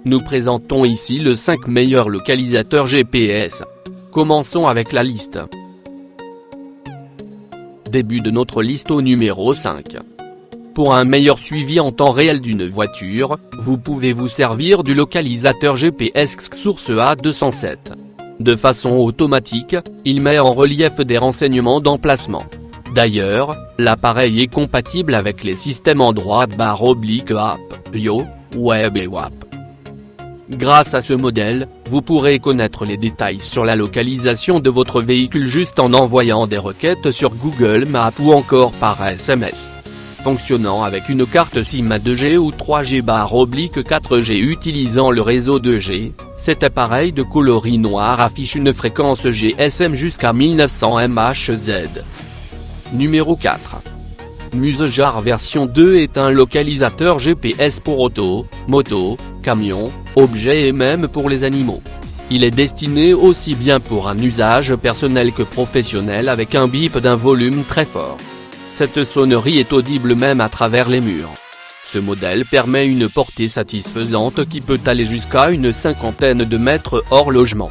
Nous présentons ici les 5 meilleurs localisateurs GPS. Commençons avec la liste. Début de notre liste au numéro 5. Pour un meilleur suivi en temps réel d'une voiture, vous pouvez vous servir du localisateur GPS Source A207. De façon automatique, il met en relief des renseignements d'emplacement. D'ailleurs, l'appareil est compatible avec les systèmes Android/App, iOS, Web et WAP. Grâce à ce modèle, vous pourrez connaître les détails sur la localisation de votre véhicule juste en envoyant des requêtes sur Google Maps ou encore par SMS. Fonctionnant avec une carte SIM à 2G ou 3G/4G utilisant le réseau 2G, cet appareil de coloris noir affiche une fréquence GSM jusqu'à 1900 MHz. Numéro 4. MuseJar version 2 est un localisateur GPS pour auto, moto, camion, objets et même pour les animaux. Il est destiné aussi bien pour un usage personnel que professionnel avec un bip d'un volume très fort. Cette sonnerie est audible même à travers les murs. Ce modèle permet une portée satisfaisante qui peut aller jusqu'à une 50aine de mètres hors logement.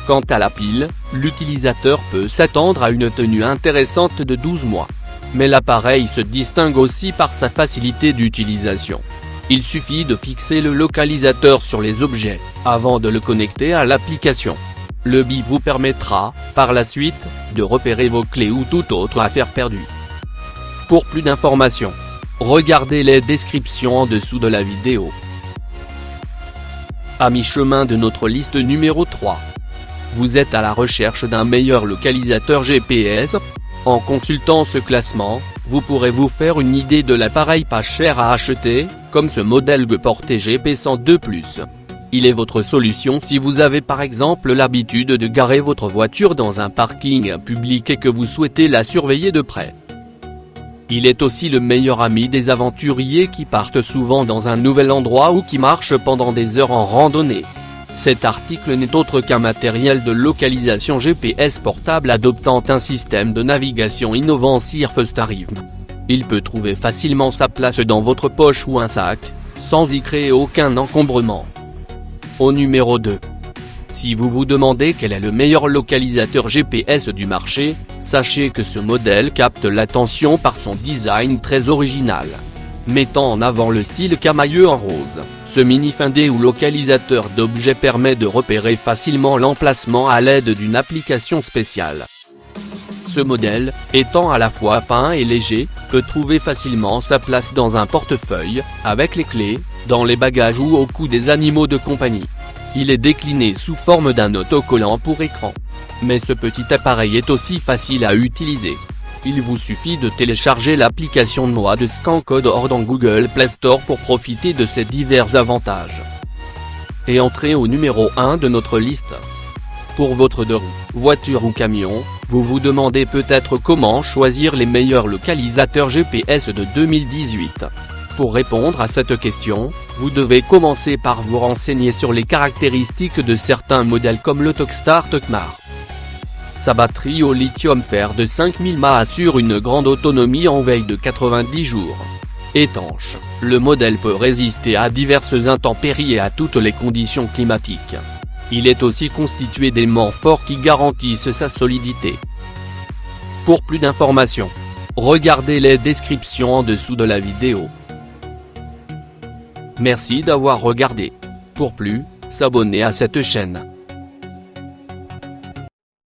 Quant à la pile, l'utilisateur peut s'attendre à une tenue intéressante de 12 mois. Mais l'appareil se distingue aussi par sa facilité d'utilisation. Il suffit de fixer le localisateur sur les objets, avant de le connecter à l'application. Le bip vous permettra, par la suite, de repérer vos clés ou toute autre affaire perdue. Pour plus d'informations, regardez les descriptions en dessous de la vidéo. À mi-chemin de notre liste numéro 3. Vous êtes à la recherche d'un meilleur localisateur GPS ? En consultant ce classement, vous pourrez vous faire une idée de l'appareil pas cher à acheter, comme ce modèle de portée GPS en 2+. Il est votre solution si vous avez par exemple l'habitude de garer votre voiture dans un parking public et que vous souhaitez la surveiller de près. Il est aussi le meilleur ami des aventuriers qui partent souvent dans un nouvel endroit ou qui marchent pendant des heures en randonnée. Cet article n'est autre qu'un matériel de localisation GPS portable adoptant un système de navigation innovant Surfstarry. Il peut trouver facilement sa place dans votre poche ou un sac, sans y créer aucun encombrement. Au numéro 2. Si vous vous demandez quel est le meilleur localisateur GPS du marché, sachez que ce modèle capte l'attention par son design très original. Mettant en avant le style camailleux en rose, ce mini-findé ou localisateur d'objets permet de repérer facilement l'emplacement à l'aide d'une application spéciale. Ce modèle, étant à la fois fin et léger, peut trouver facilement sa place dans un portefeuille, avec les clés, dans les bagages ou au cou des animaux de compagnie. Il est décliné sous forme d'un autocollant pour écran. Mais ce petit appareil est aussi facile à utiliser. Il vous suffit de télécharger l'application Noix de ScanCode hors dans Google Play Store pour profiter de ces divers avantages. Et entrez au numéro 1 de notre liste. Pour votre deux roues, voiture ou camion, vous vous demandez peut-être comment choisir les meilleurs localisateurs GPS de 2018. Pour répondre à cette question, vous devez commencer par vous renseigner sur les caractéristiques de certains modèles comme le Togstar Tokmar. Sa batterie au lithium-fer de 5000 mAh assure une grande autonomie en veille de 90 jours. Étanche, le modèle peut résister à diverses intempéries et à toutes les conditions climatiques. Il est aussi constitué d'aimants forts qui garantissent sa solidité. Pour plus d'informations, regardez les descriptions en dessous de la vidéo. Merci d'avoir regardé. Pour plus, s'abonner à cette chaîne.